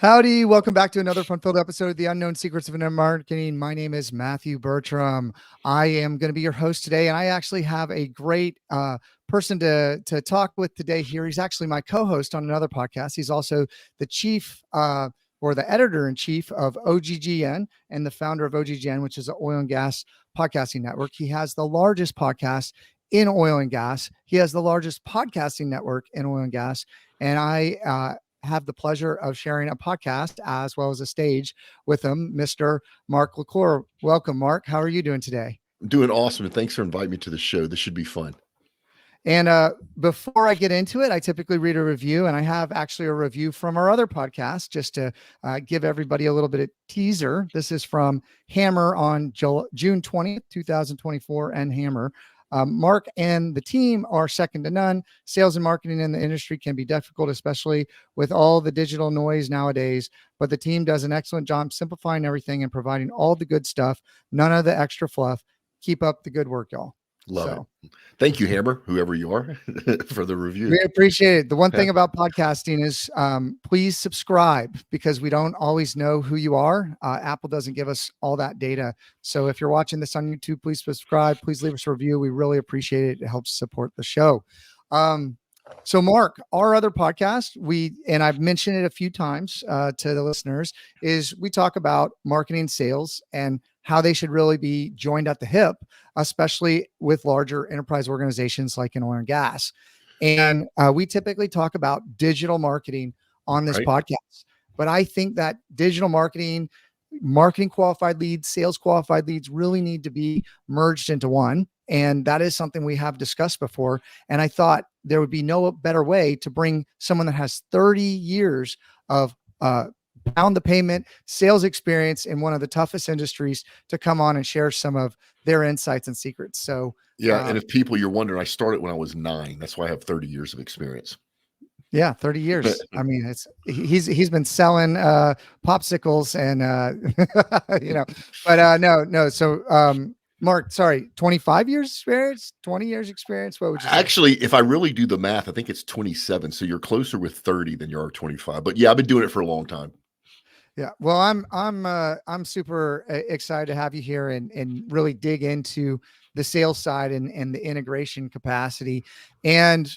Howdy, welcome back to another fun-filled episode of The Unknown Secrets of Internet Marketing. My name is Matthew Bertram. I am going to be your host today, and I actually have a great person to talk with today here. He's actually my co-host on another podcast. He's also the chief or the editor-in-chief of OGGN and the founder of OGGN, which is an oil and gas podcasting network. He has the largest podcast in oil and gas. He has the largest podcasting network in oil and gas, and I have the pleasure of sharing a podcast as well as a stage with him, Mr. Mark LaCour. Welcome, Mark. How are you doing today? I'm doing awesome. And thanks for inviting me to the show. This should be fun. And before I get into it, I typically read a review, and I have actually a review from our other podcast just to give everybody a little bit of teaser. This is from Hammer on June 20th, 2024, and Hammer. Mark and the team are second to none. Sales and marketing in the industry can be difficult, especially with all the digital noise nowadays, but the team does an excellent job simplifying everything and providing all the good stuff, none of the extra fluff. Keep up the good work, y'all. Love it. Thank you, Hammer, whoever you are, for the review. We appreciate it. The one thing about podcasting is please subscribe, because we don't always know who you are. Apple doesn't give us all that data. So if you're watching this on YouTube, please subscribe. Please leave us a review. We really appreciate it. It helps support the show. So Mark, our other podcast, and I've mentioned it a few times to the listeners, is we talk about marketing, sales, and how they should really be joined at the hip, especially with larger enterprise organizations like in oil and gas. And we typically talk about digital marketing on this podcast. But I think that digital marketing qualified leads, sales qualified leads really need to be merged into one. And that is something we have discussed before. And I thought there would be no better way to bring someone that has 30 years of pound the payment sales experience in one of the toughest industries to come on and share some of their insights and secrets. So yeah. And if you're wondering, I started when I was 9. That's why I have 30 years of experience. Yeah. 30 years. I mean, he's been selling popsicles and but no. So Mark, sorry, 25 years experience, 20 years experience. What would you say? Actually, if I really do the math, I think it's 27. So you're closer with 30 than you are 25. But yeah, I've been doing it for a long time. Yeah. Well, I'm super excited to have you here and really dig into the sales side and the integration capacity. And,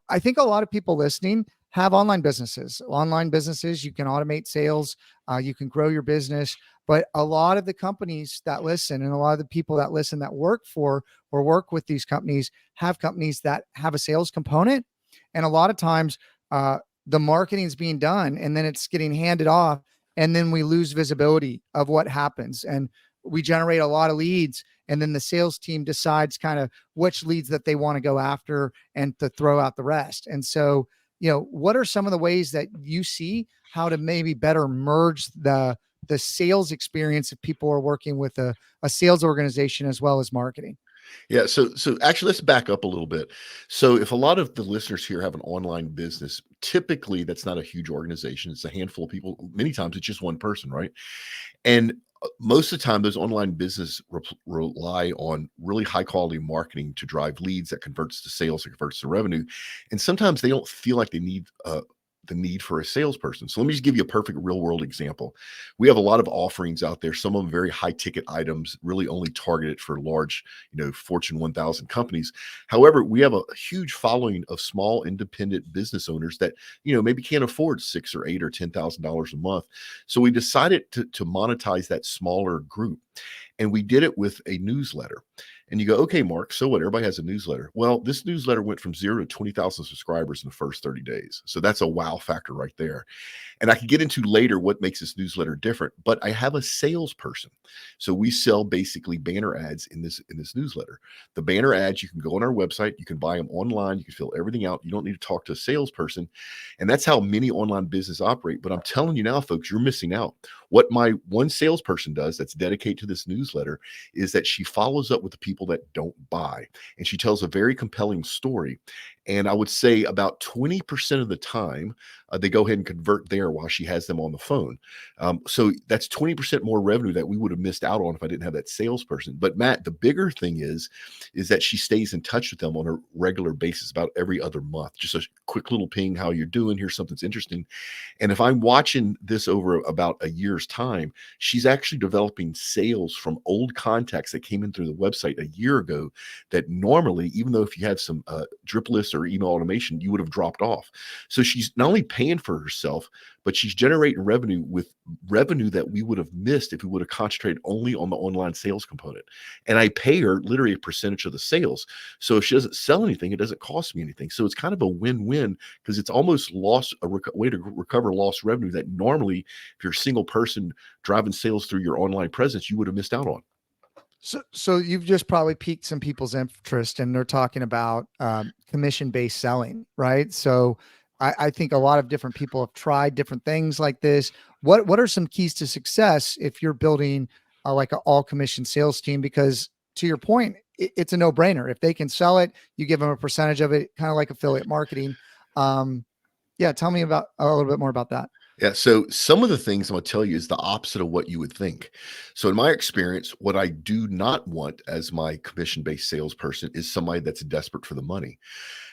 I think a lot of people listening have online businesses. Online businesses, you can automate sales, you can grow your business. But a lot of the companies that listen and a lot of the people that listen that work for or work with these companies have companies that have a sales component. And a lot of times the marketing is being done and then it's getting handed off. And then we lose visibility of what happens. And we generate a lot of leads. And then the sales team decides kind of which leads that they want to go after and to throw out the rest. And so, what are some of the ways that you see how to maybe better merge the sales experience if people are working with a sales organization as well as marketing? Yeah. So actually, let's back up a little bit. So if a lot of the listeners here have an online business, typically that's not a huge organization. It's a handful of people. Many times it's just one person, right? And most of the time, those online businesses rely on really high quality marketing to drive leads that converts to sales, that converts to revenue. And sometimes they don't feel like they need the need for a salesperson. So let me just give you a perfect real world example. We have a lot of offerings out there, some of them very high ticket items, really only targeted for large, Fortune 1000 companies. However, we have a huge following of small independent business owners that, maybe can't afford $6,000 or $8,000 or $10,000 a month. So we decided to monetize that smaller group. And we did it with a newsletter. And you go, okay, Mark, so what? Everybody has a newsletter. Well, this newsletter went from 0 to 20,000 subscribers in the first 30 days. So that's a wow factor right there. And I can get into later what makes this newsletter different, but I have a salesperson. So we sell basically banner ads in this newsletter. The banner ads, you can go on our website, you can buy them online, you can fill everything out. You don't need to talk to a salesperson. And that's how many online businesses operate. But I'm telling you now, folks, you're missing out. What my one salesperson does that's dedicated to this newsletter is that she follows up with the people that don't buy. And she tells a very compelling story. And I would say about 20% of the time, they go ahead and convert there while she has them on the phone. So that's 20% more revenue that we would have missed out on if I didn't have that salesperson. But Matt, the bigger thing is that she stays in touch with them on a regular basis, about every other month. Just a quick little ping, how you're doing, here's something's interesting. And if I'm watching this over about a year's time, she's actually developing sales from old contacts that came in through the website a year ago that normally, even though if you had some drip lists or email automation, you would have dropped off. So she's not only paying for herself, but she's generating revenue with revenue that we would have missed if we would have concentrated only on the online sales component. And I pay her literally a percentage of the sales. So if she doesn't sell anything, it doesn't cost me anything. So it's kind of a win-win, because it's almost a way to recover lost revenue that normally, if you're a single person driving sales through your online presence, you would have missed out on. So you've just probably piqued some people's interest, and they're talking about commission-based selling, right? So I think a lot of different people have tried different things like this. What are some keys to success if you're building like an all commission sales team? Because to your point, it's a no brainer. If they can sell it, you give them a percentage of it, kind of like affiliate marketing. Yeah, tell me about a little bit more about that. Yeah. So some of the things I'm going to tell you is the opposite of what you would think. So in my experience, what I do not want as my commission-based salesperson is somebody that's desperate for the money.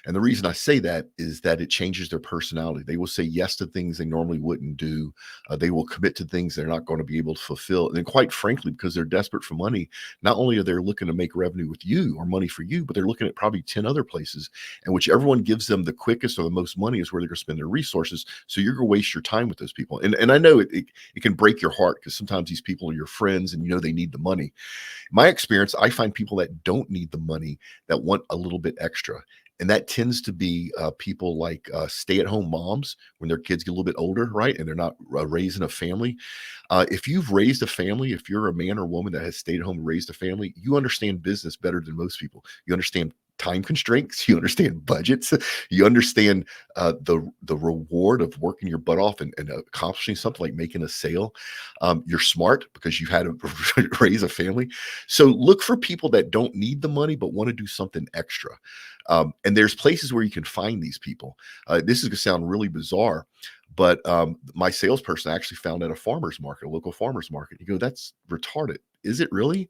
And the reason I say that is that it changes their personality. They will say yes to things they normally wouldn't do. They will commit to things they're not going to be able to fulfill. And then quite frankly, because they're desperate for money, not only are they looking to make revenue with you or money for you, but they're looking at probably 10 other places, and whichever one gives them the quickest or the most money is where they're going to spend their resources. So you're going to waste your time with those people. And I know it can break your heart, because sometimes these people are your friends and you know they need the money. In my experience, I find people that don't need the money that want a little bit extra. And that tends to be people like stay-at-home moms when their kids get a little bit older, right? And they're not raising a family. If you've raised a family, if you're a man or woman that has stayed at home and raised a family, you understand business better than most people. You understand time constraints, you understand budgets, you understand the reward of working your butt off and accomplishing something like making a sale. You're smart because you've had to raise a family. So look for people that don't need the money but want to do something extra. And there's places where you can find these people. This is going to sound really bizarre, but my salesperson actually found at a farmer's market, a local farmer's market. You go, that's retarded. Is it really?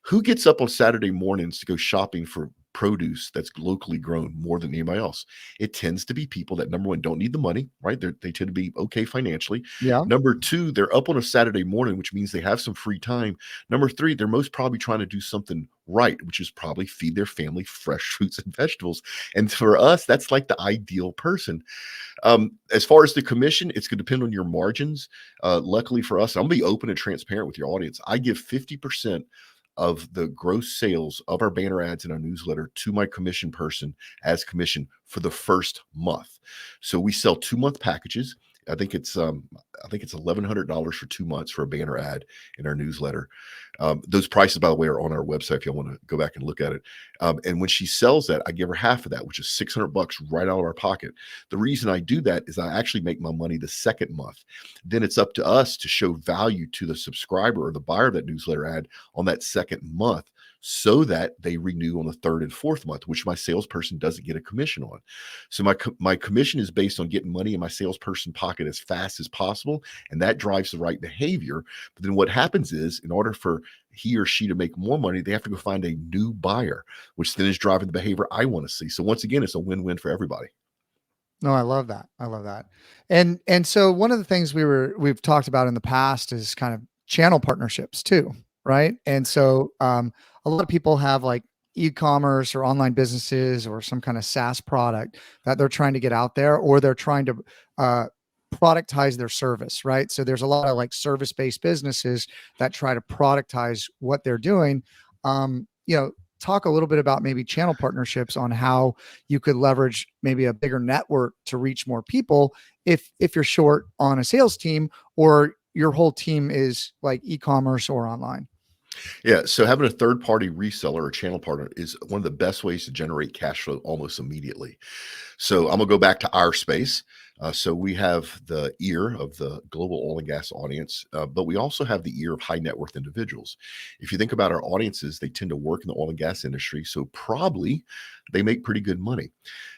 Who gets up on Saturday mornings to go shopping for produce that's locally grown more than anybody else? It tends to be people that, number one, don't need the money, right? They tend to be okay financially. Yeah. Number two, they're up on a Saturday morning, which means they have some free time. Number three, they're most probably trying to do something right, which is probably feed their family fresh fruits and vegetables. And for us, that's like the ideal person. As far as the commission, it's going to depend on your margins. Luckily for us, I'm going to be open and transparent with your audience. I give 50% of the gross sales of our banner ads in our newsletter to my commission person as commission for the first month. So we sell 2-month packages. I think it's $1,100 for 2 months for a banner ad in our newsletter. Those prices, by the way, are on our website if y'all want to go back and look at it. And when she sells that, I give her half of that, which is $600 right out of our pocket. The reason I do that is I actually make my money the second month. Then it's up to us to show value to the subscriber or the buyer of that newsletter ad on that second month, so that they renew on the third and fourth month, which my salesperson doesn't get a commission on. So my commission is based on getting money in my salesperson pocket as fast as possible, and that drives the right behavior. But then what happens is, in order for he or she to make more money, they have to go find a new buyer, which then is driving the behavior I want to see. So once again, it's a win-win for everybody. No, I love that. I love that. And so one of the things we've talked about in the past is kind of channel partnerships too, right? And so a lot of people have like e-commerce or online businesses or some kind of SaaS product that they're trying to get out there, or they're trying to productize their service, right? So there's a lot of like service-based businesses that try to productize what they're doing. Talk a little bit about maybe channel partnerships on how you could leverage maybe a bigger network to reach more people if you're short on a sales team, or your whole team is like e-commerce or online. Yeah. So having a third party reseller or channel partner is one of the best ways to generate cash flow almost immediately. So I'm gonna go back to our space. So we have the ear of the global oil and gas audience, but we also have the ear of high net worth individuals. If you think about our audiences, they tend to work in the oil and gas industry, so probably they make pretty good money.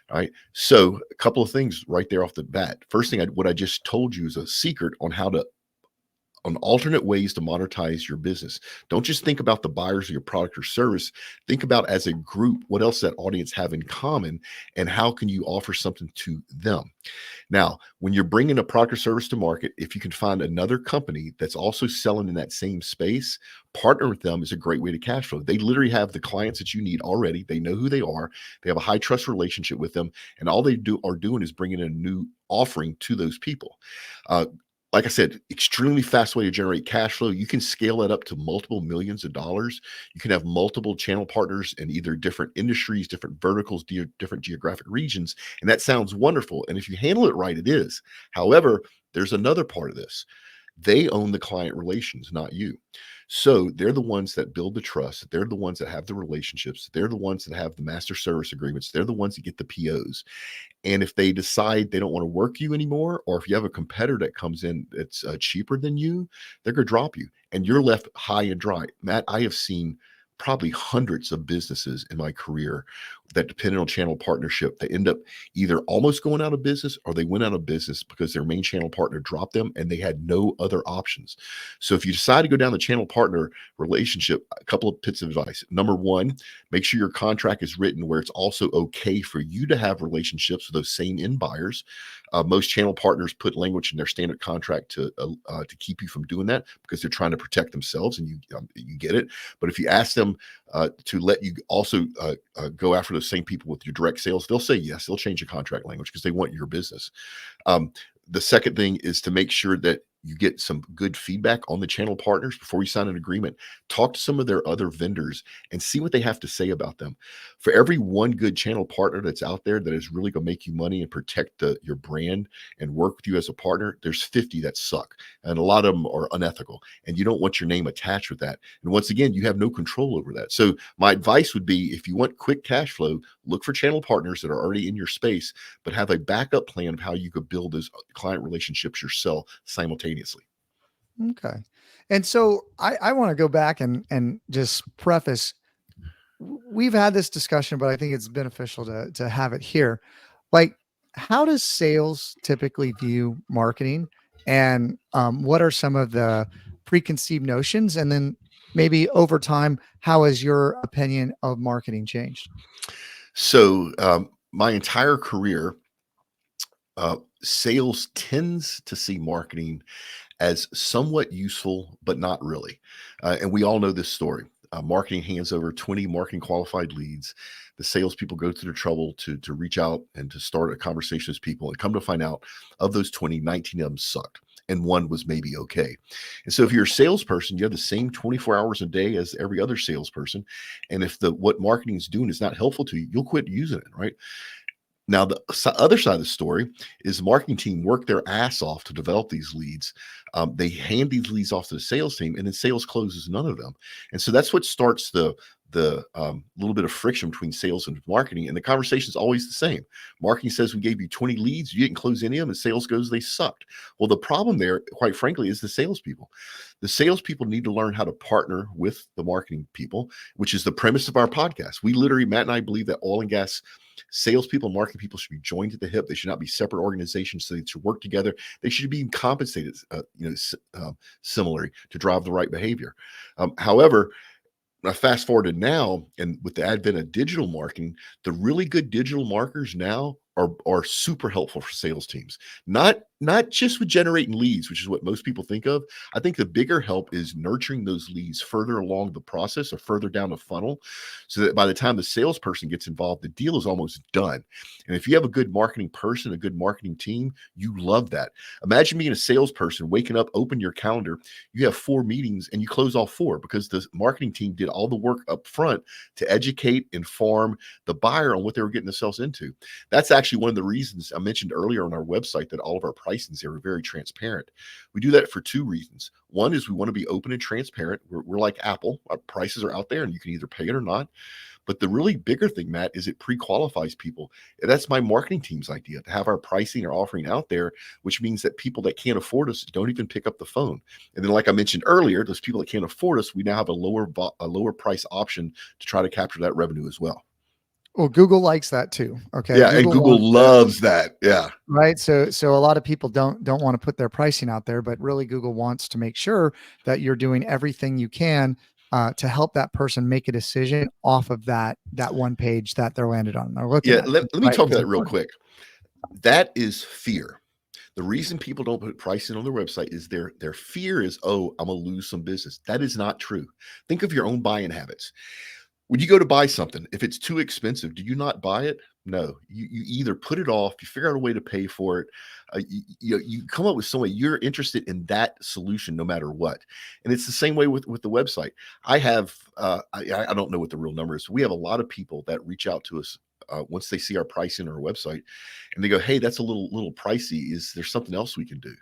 All right. So a couple of things right there off the bat. First thing, what I just told you is a secret on how to on alternate ways to monetize your business. Don't just think about the buyers of your product or service. Think about as a group, what else that audience have in common and how can you offer something to them? Now, when you're bringing a product or service to market, if you can find another company that's also selling in that same space, partner with them is a great way to cash flow. They literally have the clients that you need already. They know who they are. They have a high trust relationship with them, and all they are doing is bringing in a new offering to those people. Uh, like I said, extremely fast way to generate cash flow. You can scale that up to multiple millions of dollars. You can have multiple channel partners in either different industries, different verticals, different geographic regions. And that sounds wonderful. And if you handle it right, it is. However, there's another part of this. They own the client relations, not you. So they're the ones that build the trust. They're the ones that have the relationships. They're the ones that have the master service agreements. They're the ones that get the POs. And if they decide they don't want to work you anymore, or if you have a competitor that comes in that's cheaper than you, they're going to drop you and you're left high and dry. Matt, I have seen probably hundreds of businesses in my career that depended on channel partnership. They end up either almost going out of business or they went out of business because their main channel partner dropped them and they had no other options. So if you decide to go down the channel partner relationship, a couple of bits of advice. Number one, make sure your contract is written where it's also okay for you to have relationships with those same end buyers. Most channel partners put language in their standard contract to keep you from doing that because they're trying to protect themselves, and you get it. But if you ask them to let you also go after the same people with your direct sales, they'll say yes. They'll change the contract language because they want your business. The second thing is to make sure that you get some good feedback on the channel partners before you sign an agreement. Talk to some of their other vendors and see what they have to say about them. For every one good channel partner that's out there that is really going to make you money and protect your brand and work with you as a partner, there's 50 that suck. And a lot of them are unethical. And you don't want your name attached with that. And once again, you have no control over that. So my advice would be, if you want quick cash flow, look for channel partners that are already in your space, but have a backup plan of how you could build those client relationships yourself simultaneously. Okay. And so I want to go back and just preface, we've had this discussion, but I think it's beneficial to have it here. Like, how does sales typically view marketing, and what are some of the preconceived notions? And then maybe over time, how has your opinion of marketing changed? So my entire career, sales tends to see marketing as somewhat useful, but not really. And we all know this story. Marketing hands over 20 marketing qualified leads. The salespeople go through the trouble to reach out and to start a conversation with people, and come to find out, of those 20, 19 of them sucked. And one was maybe okay. And so if you're a salesperson, you have the same 24 hours a day as every other salesperson. And if what marketing is doing is not helpful to you, you'll quit using it, right? Now, the other side of the story is the marketing team work their ass off to develop these leads. They hand these leads off to the sales team, and then sales closes none of them. And so that's what starts the little bit of friction between sales and marketing. And the conversation is always the same. Marketing says, we gave you 20 leads, you didn't close any of them, and sales goes, they sucked. Well, the problem there, quite frankly, is the salespeople. The salespeople need to learn how to partner with the marketing people, which is the premise of our podcast. We literally, Matt and I, believe that oil and gas salespeople and marketing people should be joined at the hip. They should not be separate organizations. So they should work together. They should be compensated, similarly, to drive the right behavior. However, I fast forward to now, and with the advent of digital marketing, the really good digital marketers now are super helpful for sales teams. Not just with generating leads, which is what most people think of. I think the bigger help is nurturing those leads further along the process or further down the funnel, so that by the time the salesperson gets involved, the deal is almost done. And if you have a good marketing person, a good marketing team, you love that. Imagine being a salesperson, waking up, open your calendar, you have 4 meetings, and you close all 4 because the marketing team did all the work up front to educate, inform the buyer on what they were getting themselves into. That's actually one of the reasons I mentioned earlier on our website that all of our pricings here are very transparent. We do that for two reasons. One is we want to be open and transparent. We're like Apple. Our prices are out there and you can either pay it or not. But the really bigger thing, Matt, is it pre-qualifies people. And that's my marketing team's idea, to have our pricing or offering out there, which means that people that can't afford us don't even pick up the phone. And then, like I mentioned earlier, those people that can't afford us, we now have a lower price option to try to capture that revenue as well. Well, Google likes that too. Okay. Yeah, and Google loves that. Yeah. Right. So a lot of people don't want to put their pricing out there, but really Google wants to make sure that you're doing everything you can to help that person make a decision off of that one page that they're landed on. They're looking at. Let me talk about that real quick. That is fear. The reason people don't put pricing on their website is their fear is, oh, I'm gonna lose some business. That is not true. Think of your own buying habits. When you go to buy something, if it's too expensive, do you not buy it? No, you either put it off, you figure out a way to pay for it. You come up with some way you're interested in that solution no matter what. And it's the same way with the website. I have, I don't know what the real number is. We have a lot of people that reach out to us once they see our pricing on our website and they go, hey, that's a little pricey. Is there something else we can do?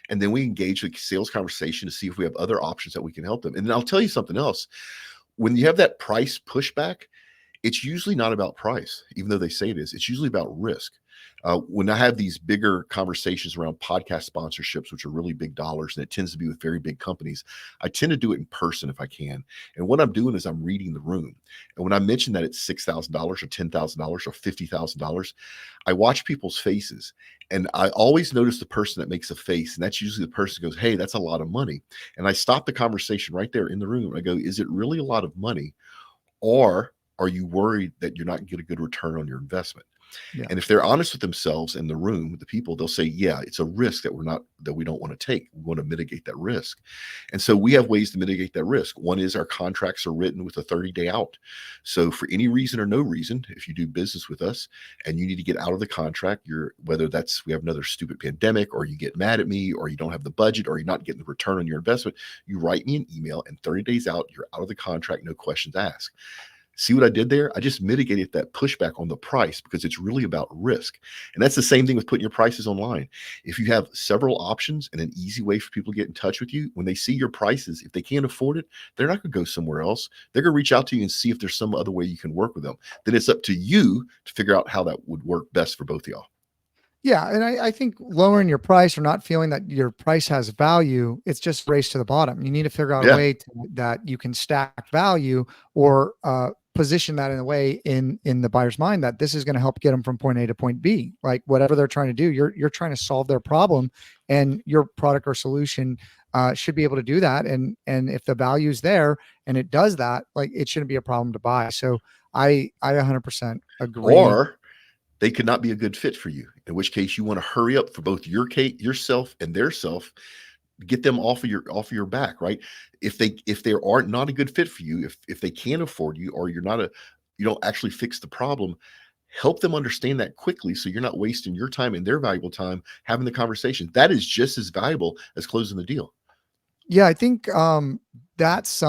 And then we engage with sales conversation to see if we have other options that we can help them. And then I'll tell you something else. When you have that price pushback, it's usually not about price, even though they say it is. It's usually about risk. When I have these bigger conversations around podcast sponsorships, which are really big dollars, and it tends to be with very big companies, I tend to do it in person if I can. And what I'm doing is I'm reading the room. And when I mention that it's $6,000 or $10,000 or $50,000, I watch people's faces. And I always notice the person that makes a face. And that's usually the person who goes, hey, that's a lot of money. And I stop the conversation right there in the room. I go, is it really a lot of money? Or are you worried that you're not going to get a good return on your investment? Yeah. And if they're honest with themselves in the room, the people, they'll say, yeah, it's a risk that we don't want to take. We want to mitigate that risk. And so we have ways to mitigate that risk. One is our contracts are written with a 30-day out. So for any reason or no reason, if you do business with us and you need to get out of the contract, whether that's we have another stupid pandemic or you get mad at me or you don't have the budget or you're not getting the return on your investment, you write me an email and 30 days out, you're out of the contract, no questions asked. See what I did there? I just mitigated that pushback on the price because it's really about risk. And that's the same thing with putting your prices online. If you have several options and an easy way for people to get in touch with you, when they see your prices, if they can't afford it, they're not going to go somewhere else. They're going to reach out to you and see if there's some other way you can work with them. Then it's up to you to figure out how that would work best for both of y'all. Yeah. And I think lowering your price or not feeling that your price has value, it's just a race to the bottom. You need to figure out a way that you can stack value or position that in a way in the buyer's mind that this is going to help get them from point A to point B. Like whatever they're trying to do, you're trying to solve their problem, and your product or solution should be able to do that. And if the value is there and it does that, like it shouldn't be a problem to buy. So I 100% agree. Or they could not be a good fit for you, in which case you want to hurry up for both yourself and their self, get them off of your back, right? If they aren't not a good fit for you, if they can't afford you, or you don't actually fix the problem, help them understand that quickly so you're not wasting your time and their valuable time having the conversation. That is just as valuable as closing the deal. Yeah, I think that's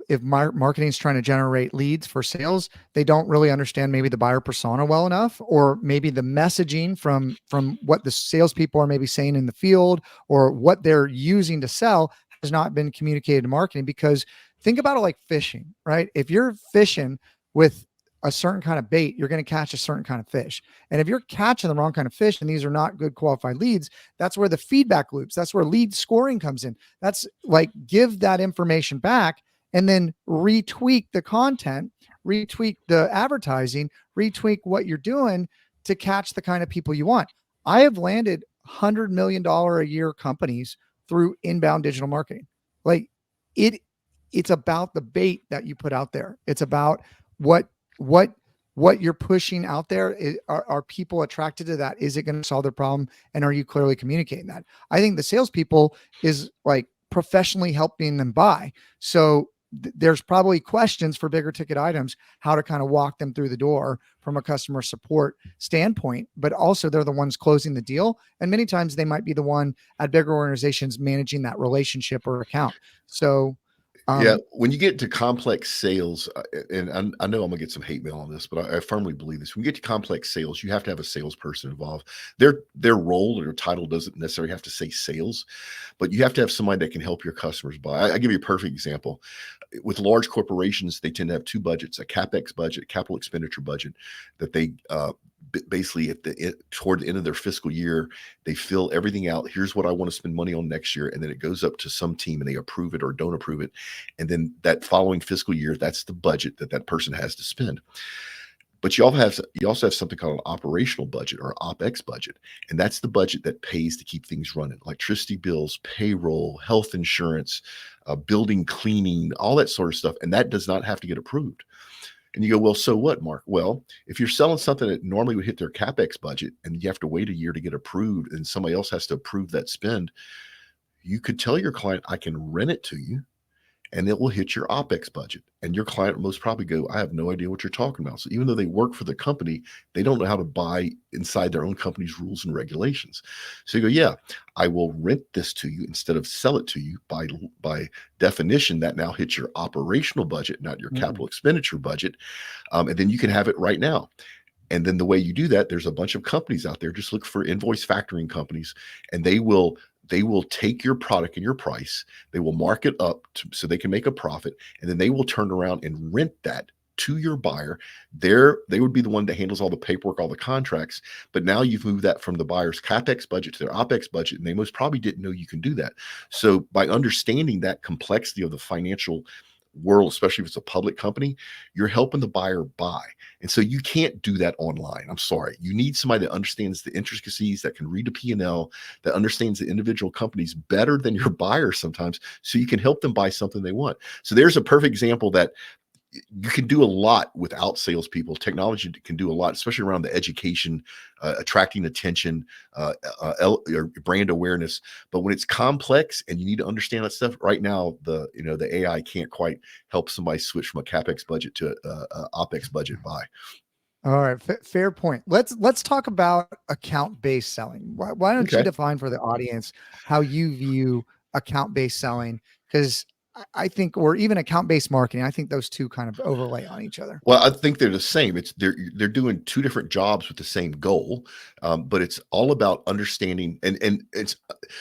if marketing is trying to generate leads for sales, they don't really understand maybe the buyer persona well enough, or maybe the messaging from what the salespeople are maybe saying in the field or what they're using to sell has not been communicated to marketing. Because think about it like fishing, right? If you're fishing with a certain kind of bait, you're going to catch a certain kind of fish. And if you're catching the wrong kind of fish and these are not good qualified leads, that's where the feedback loops, that's where lead scoring comes in. That's like, give that information back and then retweak the content, retweak the advertising, retweak what you're doing to catch the kind of people you want. I have landed $100 million a year companies through inbound digital marketing. Like it's about the bait that you put out there. It's about what you're pushing out there. Are people attracted to that? Is it going to solve their problem? And are you clearly communicating that? I think the salespeople is like professionally helping them buy. So there's probably questions for bigger ticket items, how to kind of walk them through the door from a customer support standpoint, but also they're the ones closing the deal. And many times they might be the one at bigger organizations managing that relationship or account. So Yeah, when you get to complex sales, and I know I'm gonna get some hate mail on this, but I firmly believe this. When you get to complex sales, you have to have a salesperson involved. Their role or their title doesn't necessarily have to say sales, but you have to have somebody that can help your customers buy. I give you a perfect example. With large corporations, they tend to have two budgets: a capex budget, capital expenditure budget, that they basically toward the end of their fiscal year, they fill everything out. Here's what I want to spend money on next year, and then it goes up to some team and they approve it or don't approve it, and then that following fiscal year, that's the budget that that person has to spend. But you also have something called an operational budget or OPX budget, and that's the budget that pays to keep things running: electricity bills, payroll, health insurance, building cleaning, all that sort of stuff, and that does not have to get approved. And you go, well, so what, Mark? Well, if you're selling something that normally would hit their capex budget and you have to wait a year to get approved, and somebody else has to approve that spend, you could tell your client, I can rent it to you, and it will hit your OPEX budget. And your client will most probably go, I have no idea what you're talking about. So even though they work for the company, they don't know how to buy inside their own company's rules and regulations. So you go, yeah, I will rent this to you instead of sell it to you. By definition, that now hits your operational budget, not your capital expenditure budget. And then you can have it right now. And then the way you do that, there's a bunch of companies out there. Just look for invoice factoring companies, and they will take your product and your price, they will mark it up so they can make a profit, and then they will turn around and rent that to your buyer. They would be the one that handles all the paperwork, all the contracts, but now you've moved that from the buyer's CapEx budget to their OPEX budget, and they most probably didn't know you can do that. So by understanding that complexity of the financial world, especially if it's a public company, you're helping the buyer buy. And so you can't do that online. I'm sorry. You need somebody that understands the intricacies, that can read the P&L, that understands the individual companies better than your buyer sometimes, so you can help them buy something they want. So there's a perfect example that you can do a lot without salespeople. Technology can do a lot, especially around the education, attracting attention, brand awareness. But when it's complex and you need to understand that stuff, right now the AI can't quite help somebody switch from a capex budget to a OPEX budget buy. All right, fair point. Let's talk about account-based selling. Why don't you define for the audience how you view account-based selling? Because I think, or even account-based marketing, I think those two kind of overlay on each other. Well, I think they're the same. They're doing two different jobs with the same goal, but it's all about understanding. And it's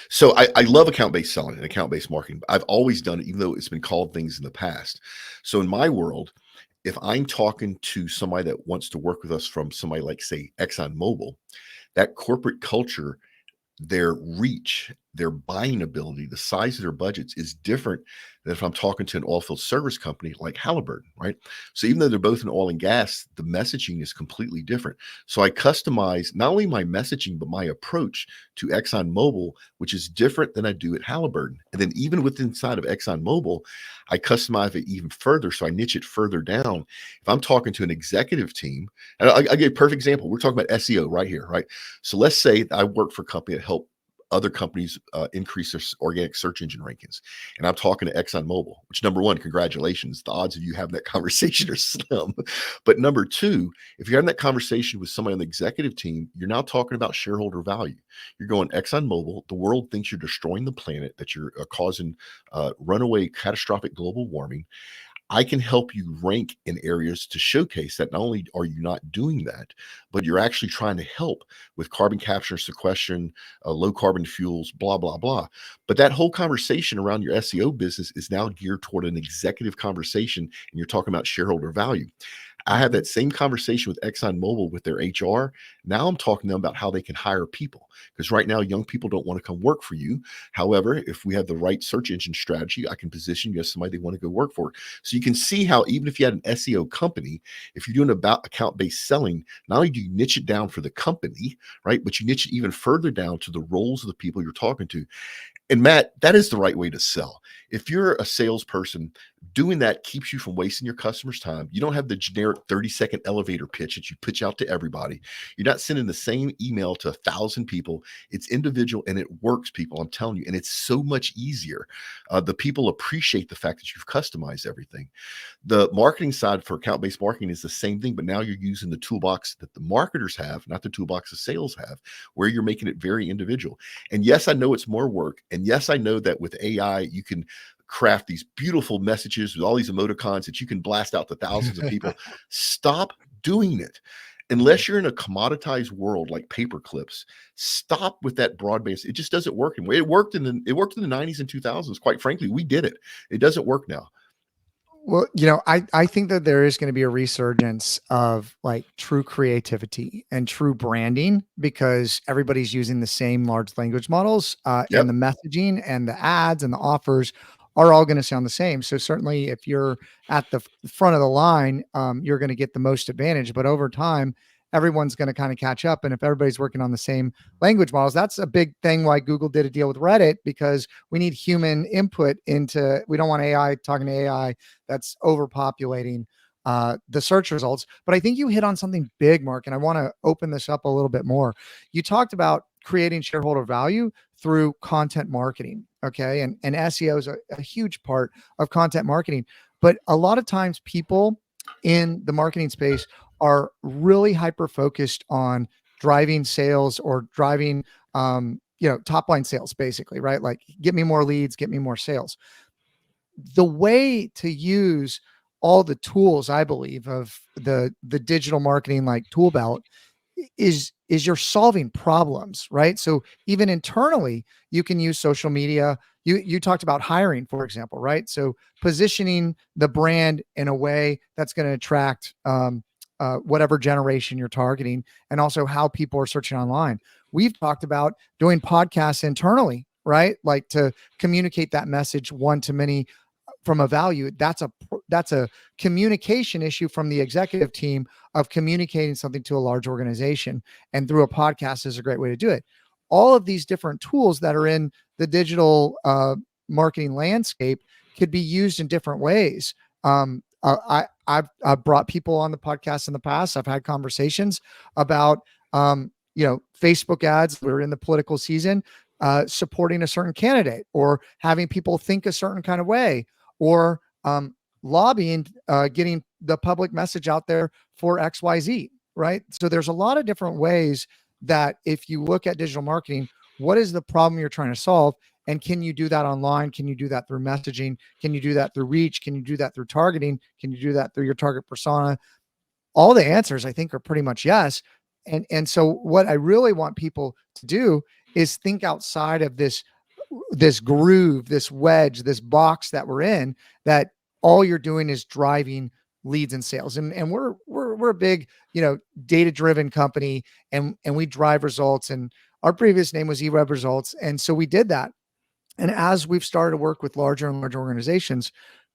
so I love account-based selling and account-based marketing. I've always done it, even though it's been called things in the past. So in my world, if I'm talking to somebody that wants to work with us from somebody like, say, ExxonMobil, that corporate culture, their reach, their buying ability, the size of their budgets is different than if I'm talking to an oilfield service company like Halliburton, right? So even though they're both in oil and gas, the messaging is completely different. So I customize not only my messaging, but my approach to ExxonMobil, which is different than I do at Halliburton. And then even within inside of ExxonMobil, I customize it even further. So I niche it further down. If I'm talking to an executive team, and I give a perfect example. We're talking about SEO right here, right? So let's say I work for a company that help other companies increase their organic search engine rankings. And I'm talking to ExxonMobil, which, number one, congratulations. The odds of you having that conversation are slim. But number two, if you're having that conversation with somebody on the executive team, you're now talking about shareholder value. You're going, ExxonMobil, the world thinks you're destroying the planet, that you're causing runaway catastrophic global warming. I can help you rank in areas to showcase that not only are you not doing that, but you're actually trying to help with carbon capture, sequestration, low carbon fuels, blah, blah, blah. But that whole conversation around your SEO business is now geared toward an executive conversation, and you're talking about shareholder value. I had that same conversation with ExxonMobil with their HR. Now I'm talking to them about how they can hire people, because right now young people don't want to come work for you. However, if we have the right search engine strategy, I can position you as somebody they want to go work for. So you can see how even if you had an SEO company, if you're doing about account-based selling, not only do you niche it down for the company, right, but you niche it even further down to the roles of the people you're talking to. And Matt, that is the right way to sell. If you're a salesperson, doing that keeps you from wasting your customers' time. You don't have the generic 30-second elevator pitch that you pitch out to everybody. You're not sending the same email to 1,000 people. It's individual, and it works, people. I'm telling you. And it's so much easier. The people appreciate the fact that you've customized everything. The marketing side for account-based marketing is the same thing, but now you're using the toolbox that the marketers have, not the toolbox the sales have, where you're making it very individual. And yes, I know it's more work. And yes, I know that with AI, you can craft these beautiful messages with all these emoticons that you can blast out to thousands of people. Stop doing it. Unless you're in a commoditized world like paper clips, stop with that broad-based. It just doesn't work. And it worked in the 90s and 2000s. Quite frankly, we did it. It doesn't work now. Well, I think that there is going to be a resurgence of like true creativity and true branding because everybody's using the same large language models, and the messaging and the ads and the offers are all going to sound the same. So certainly if you're at the front of the line, you're going to get the most advantage, but over time, everyone's going to kind of catch up. And if everybody's working on the same language models, that's a big thing why Google did a deal with Reddit, because we need human input we don't want AI talking to AI that's overpopulating the search results. But I think you hit on something big, Mark, and I want to open this up a little bit more. You talked about creating shareholder value through content marketing. Okay. And SEO is a huge part of content marketing. But a lot of times people in the marketing space are really hyper focused on driving sales or driving, top line sales, basically, right? Like, get me more leads, get me more sales. The way to use all the tools, I believe, of the digital marketing like tool belt is you're solving problems, right? So even internally, you can use social media. You talked about hiring, for example, right? So positioning the brand in a way that's going to attract whatever generation you're targeting, and also how people are searching online. We've talked about doing podcasts internally, right? Like to communicate that message one to many from a value. That's a communication issue from the executive team of communicating something to a large organization, and through a podcast is a great way to do it. All of these different tools that are in the digital marketing landscape could be used in different ways. I've brought people on the podcast in the past. I've had conversations about, Facebook ads. We're in the political season, supporting a certain candidate, or having people think a certain kind of way, or lobbying, getting the public message out there for XYZ, right? So there's a lot of different ways that if you look at digital marketing, what is the problem you're trying to solve? And can you do that online? Can you do that through messaging? Can you do that through reach? Can you do that through targeting? Can you do that through your target persona? All the answers, I think, are pretty much yes. And so what I really want people to do is think outside of this groove, this wedge, this box that we're in, that all you're doing is driving leads and sales. And we're a big, data-driven company, and we drive results, and our previous name was eWeb Results. And so we did that. And as we've started to work with larger and larger organizations,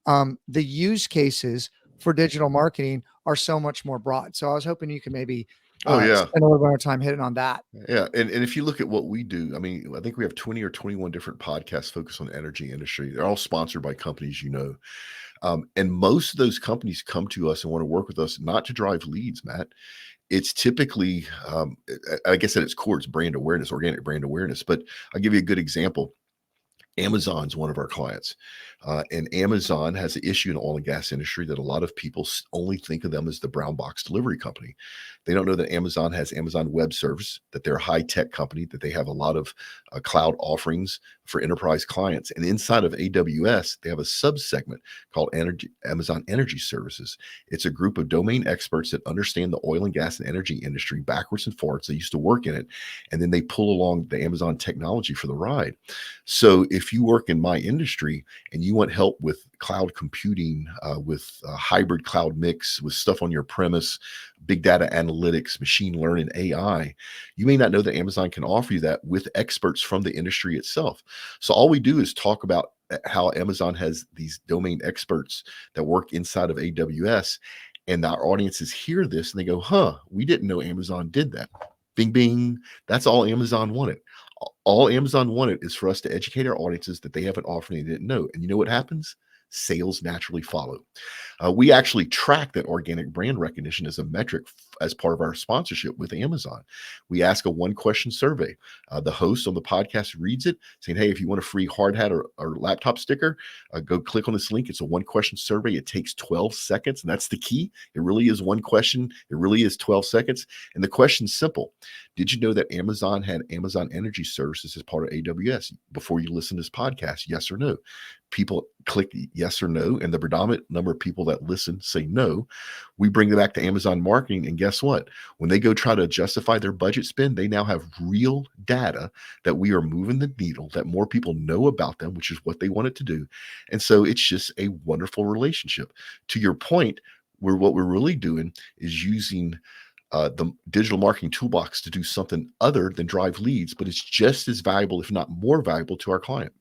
the use cases for digital marketing are so much more broad. So I was hoping you could maybe spend a little bit more time hitting on that. Yeah. And if you look at what we do, I mean, I think we have 20 or 21 different podcasts focused on the energy industry. They're all sponsored by companies, and most of those companies come to us and want to work with us, not to drive leads, Matt. It's typically, I guess at its core, it's brand awareness, organic brand awareness. But I'll give you a good example. Amazon's one of our clients, and Amazon has an issue in the oil and gas industry that a lot of people only think of them as the brown box delivery company. They don't know that Amazon has Amazon Web Service, that they're a high-tech company, that they have a lot of cloud offerings for enterprise clients. And inside of AWS, they have a sub-segment called Amazon Energy Services. It's a group of domain experts that understand the oil and gas and energy industry backwards and forwards. They used to work in it, and then they pull along the Amazon technology for the ride. So if you work in my industry and you want help with cloud computing, with a hybrid cloud mix, with stuff on your premise, big data analytics, machine learning, AI, you may not know that Amazon can offer you that with experts from the industry itself. So all we do is talk about how Amazon has these domain experts that work inside of AWS, and our audiences hear this and they go, we didn't know Amazon did that. Bing, bing. That's all Amazon wanted. All Amazon wanted is for us to educate our audiences that they have an offering they didn't know. And you know what happens? Sales naturally follow. We actually track that organic brand recognition as a metric as part of our sponsorship with Amazon. We ask a 1-question survey. The host on the podcast reads it, saying, hey, if you want a free hard hat or laptop sticker, go click on this link. It's a 1-question survey. It takes 12 seconds, and that's the key. It really is 1 question. It really is 12 seconds. And the question's simple. Did you know that Amazon had Amazon Energy Services as part of AWS? Before you listen to this podcast, yes or no? People click yes or no, and the predominant number of people that listen say no. We bring them back to Amazon marketing, and guess what? When they go try to justify their budget spend, they now have real data that we are moving the needle, that more people know about them, which is what they wanted to do. And so it's just a wonderful relationship. To your point, what we're really doing is using the digital marketing toolbox to do something other than drive leads, but it's just as valuable, if not more valuable, to our client.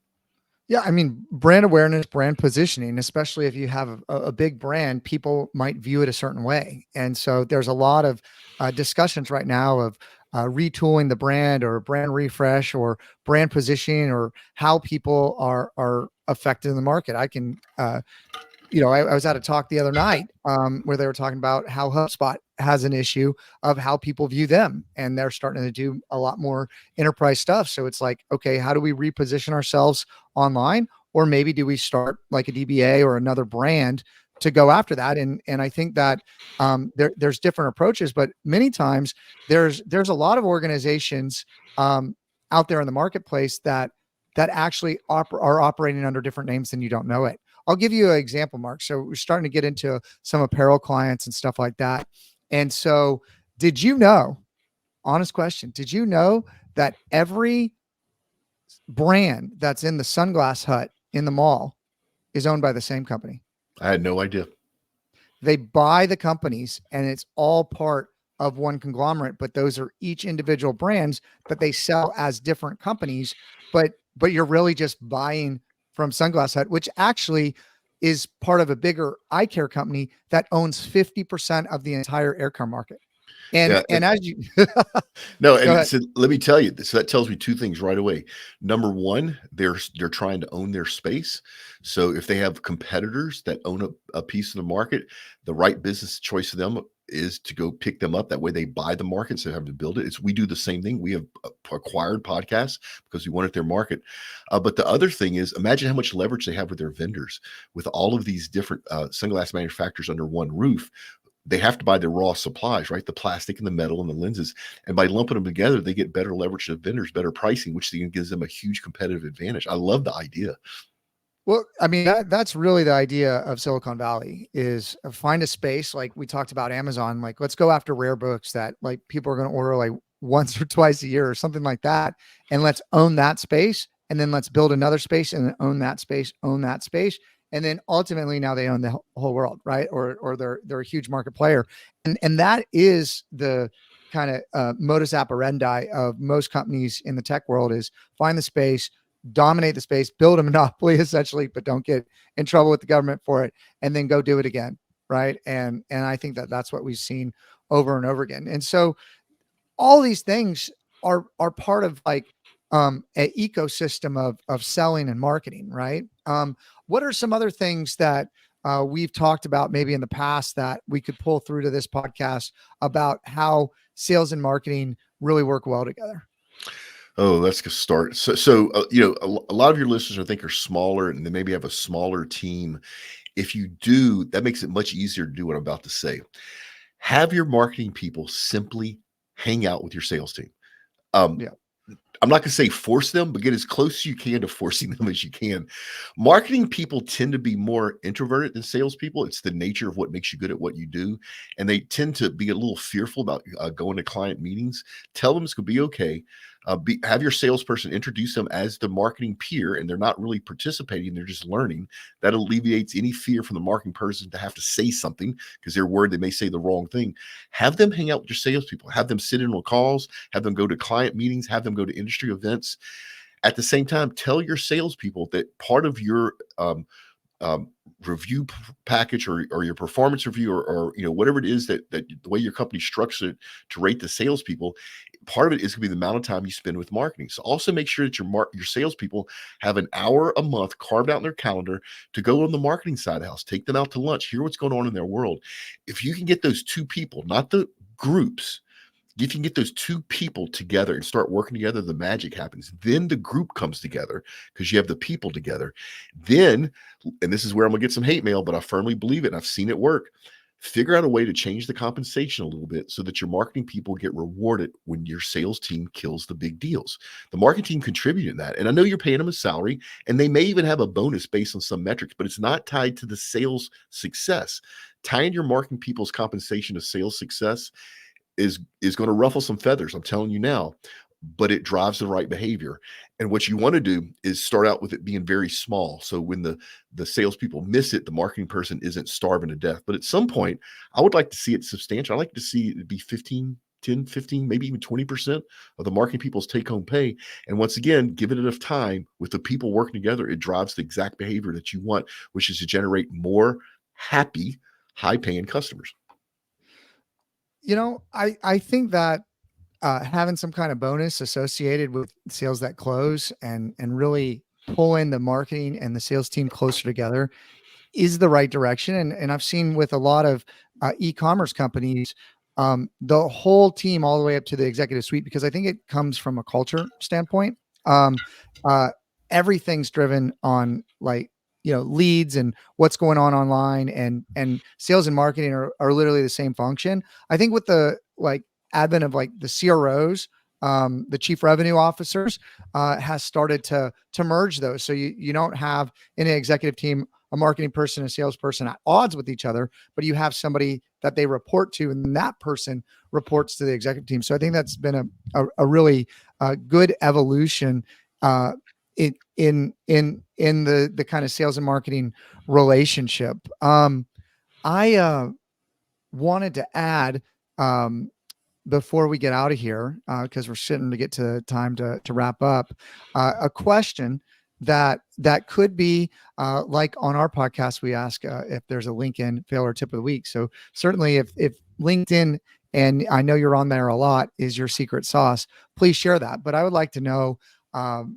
Yeah, I mean, brand awareness, brand positioning, especially if you have a big brand, people might view it a certain way. And so there's a lot of discussions right now of retooling the brand or brand refresh or brand positioning or how people are affected in the market. I can I was at a talk the other night where they were talking about how HubSpot has an issue of how people view them, and they're starting to do a lot more enterprise stuff. So it's like, okay, how do we reposition ourselves online? Or maybe do we start like a DBA or another brand to go after that? And I think that there's different approaches, but many times there's a lot of organizations out there in the marketplace that actually are operating under different names and you don't know it. I'll give you an example, Mark. So we're starting to get into some apparel clients and stuff like that. And so did you know, honest question, did you know that every brand that's in the Sunglass Hut in the mall is owned by the same company? I had no idea. They buy the companies and it's all part of one conglomerate, but those are each individual brands that they sell as different companies. But you're really just buying from Sunglass Hut, which actually is part of a bigger eye care company that owns 50% of the entire air car market. And as you no, and so let me tell you, so that tells me 2 things right away. Number 1, they're trying to own their space. So if they have competitors that own a piece of the market, the right business choice for them is to go pick them up. That way they buy the market instead of having to build it. We do the same thing. We have acquired podcasts because we wanted their market. But the other thing is, imagine how much leverage they have with their vendors, with all of these different sunglass manufacturers under one roof. They have to buy the raw supplies, right? The plastic and the metal and the lenses. And by lumping them together, they get better leverage to vendors, better pricing, which then gives them a huge competitive advantage. I love the idea. Well, I mean, that's really the idea of Silicon Valley, is find a space. Like we talked about Amazon, like let's go after rare books that like people are going to order like once or twice a year or something like that. And let's own that space. And then let's build another space and then own that space. And then ultimately now they own the whole world, right? Or they're a huge market player. And that is the kind of modus operandi of most companies in the tech world, is find the space, dominate the space, build a monopoly essentially, but don't get in trouble with the government for it, and then go do it again, right? And I think that that's what we've seen over and over again. And so all these things are part of like an ecosystem of selling and marketing, right? What are some other things that we've talked about maybe in the past that we could pull through to this podcast about how sales and marketing really work well together? Oh, let's get started. So a lot of your listeners, I think, are smaller and they maybe have a smaller team. If you do, that makes it much easier to do what I'm about to say. Have your marketing people simply hang out with your sales team. Yeah. I'm not going to say force them, but get as close as you can to forcing them as you can. Marketing people tend to be more introverted than salespeople. It's the nature of what makes you good at what you do. And they tend to be a little fearful about going to client meetings. Tell them it's going to be okay. Have your salesperson introduce them as the marketing peer, and they're not really participating. They're just learning. That alleviates any fear from the marketing person to have to say something because they're worried they may say the wrong thing. Have them hang out with your salespeople. Have them sit in on calls. Have them go to client meetings. Have them go to industry events. At the same time, tell your salespeople that part of your review package or your performance review or whatever it is that the way your company structured to rate the salespeople, part of it is going to be the amount of time you spend with marketing. So also make sure that your salespeople have an hour a month carved out in their calendar to go on the marketing side of the house, take them out to lunch, hear what's going on in their world. If you can get those 2 people, not the groups. If you can get those two people together and start working together, the magic happens. Then the group comes together because you have the people together. Then, and this is where I'm gonna get some hate mail, but I firmly believe it, and I've seen it work. Figure out a way to change the compensation a little bit so that your marketing people get rewarded when your sales team kills the big deals. The marketing team contributed to that. And I know you're paying them a salary, and they may even have a bonus based on some metrics, but it's not tied to the sales success. Tying your marketing people's compensation to sales success is going to ruffle some feathers, I'm telling you now, but it drives the right behavior. And what you want to do is start out with it being very small. So when the salespeople miss it, the marketing person isn't starving to death. But at some point, I would like to see it substantial. I like to see it be 15, 10, 15, maybe even 20% of the marketing people's take-home pay. And once again, give it enough time with the people working together, it drives the exact behavior that you want, which is to generate more happy, high-paying customers. I think that having some kind of bonus associated with sales that close and really pull in the marketing and the sales team closer together is the right direction. And I've seen with a lot of e-commerce companies, the whole team all the way up to the executive suite, because I think it comes from a culture standpoint. Um, uh, Everything's driven on leads and what's going on online, and sales and marketing are literally the same function. I think with the advent of the CROs, the chief revenue officers, has started to merge those. So you don't have in an executive team a marketing person, a salesperson at odds with each other, but you have somebody that they report to, and that person reports to the executive team. So I think that's been a really good evolution in the kind of sales and marketing relationship. I wanted to add, before we get out of here, because we're sitting to get to time to wrap up, a question that could be like on our podcast, we ask if there's a LinkedIn fail or tip of the week. So certainly if LinkedIn, and I know you're on there a lot, is your secret sauce, please share that. But I would like to know,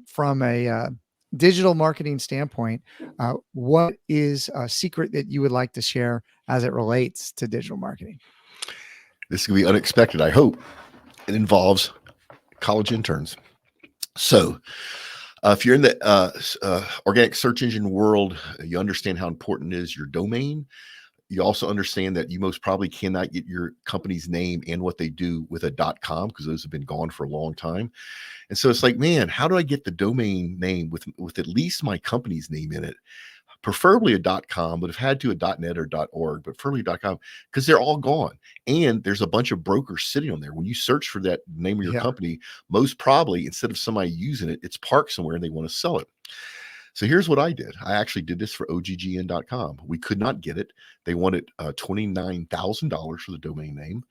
from a digital marketing standpoint, what is a secret that you would like to share as it relates to digital marketing? This is going to be unexpected, I hope. It involves college interns. So if you're in the organic search engine world, you understand how important it is your domain. You also understand that you most probably cannot get your company's name and what they do with a .com, because those have been gone for a long time. And so it's like, man, how do I get the domain name with at least my company's name in it? Preferably a .com, but if had to a .net or .org, but preferably .com, because they're all gone. And there's a bunch of brokers sitting on there. When you search for that name of your company, most probably, instead of somebody using it, it's parked somewhere and they want to sell it. So here's what I did. I actually did this for OGGN.com. We could not get it. They wanted $29,000 for the domain name.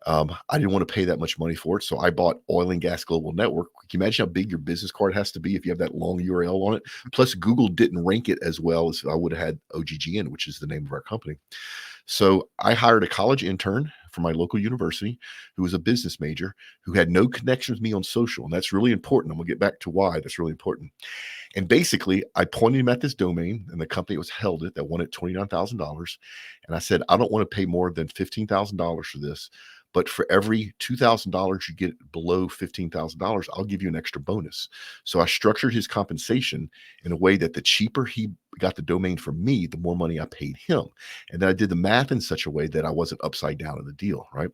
I didn't want to pay that much money for it. So I bought Oil and Gas Global Network. Can you imagine how big your business card has to be if you have that long URL on it? Plus, Google didn't rank it as well as I would have had OGGN, which is the name of our company. So I hired a college intern from my local university who was a business major, who had no connection with me on social. And that's really important. I'm going to get back to why that's really important. And basically, I pointed him at this domain and the company that was held it that wanted $29,000. And I said, I don't want to pay more than $15,000 for this. But for every $2,000 you get below $15,000, I'll give you an extra bonus. So I structured his compensation in a way that the cheaper he got the domain from me, the more money I paid him. And then I did the math in such a way that I wasn't upside down in the deal, right?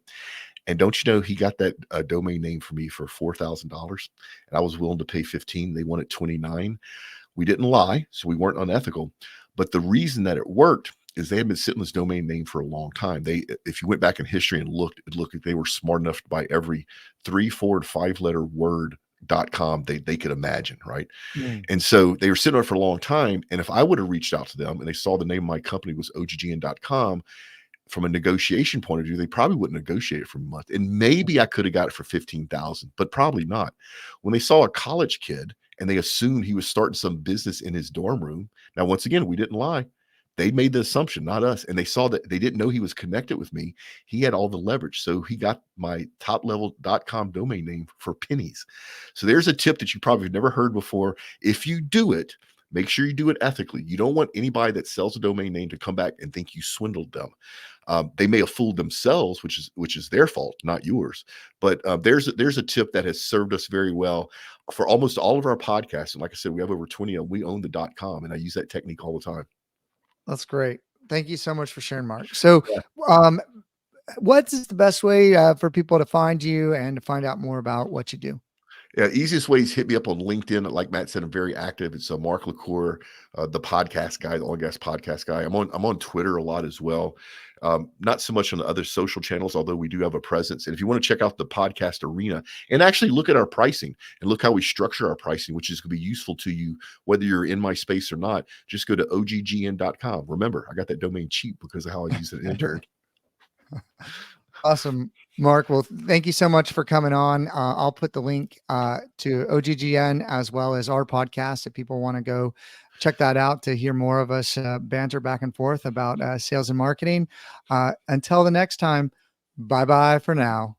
And don't you know, he got that domain name for me for $4,000, and I was willing to pay 15. They wanted 29. We didn't lie, so we weren't unethical. But the reason that it worked is they had been sitting this domain name for a long time. If you went back in history and looked, it looked like they were smart enough to buy every 3, 4, 5-letter word .com they could imagine, right? And so they were sitting on it for a long time. And if I would have reached out to them and they saw the name of my company was OGGN.com, from a negotiation point of view, they probably wouldn't negotiate it for a month. And maybe I could have got it for 15,000, but probably not. When they saw a college kid and they assumed he was starting some business in his dorm room. Now, once again, we didn't lie. They made the assumption, not us. And they saw that they didn't know he was connected with me. He had all the leverage. So he got my top level .com domain name for pennies. So there's a tip that you probably have never heard before. If you do it, make sure you do it ethically. You don't want anybody that sells a domain name to come back and think you swindled them. They may have fooled themselves, which is their fault, not yours. But there's a tip that has served us very well for almost all of our podcasts. And like I said, we have over 20 of them. We own the .com, and I use that technique all the time. That's great. Thank you so much for sharing, Mark. So, Yeah. what's the best way for people to find you and to find out more about what you do? Yeah, easiest way is hit me up on LinkedIn. Like Matt said, I'm very active. It's Mark LaCour, the podcast guy, the oil and gas podcast guy. I'm on Twitter a lot as well. Not so much on the other social channels, although we do have a presence. And if you want to check out the podcast arena and actually look at our pricing and look how we structure our pricing, which is going to be useful to you, whether you're in my space or not, just go to OGGN.com. Remember, I got that domain cheap because of how I use an intern. Awesome, Mark. Well, thank you so much for coming on. I'll put the link to OGGN as well as our podcast if people want to go check that out to hear more of us banter back and forth about sales and marketing. Until the next time, bye-bye for now.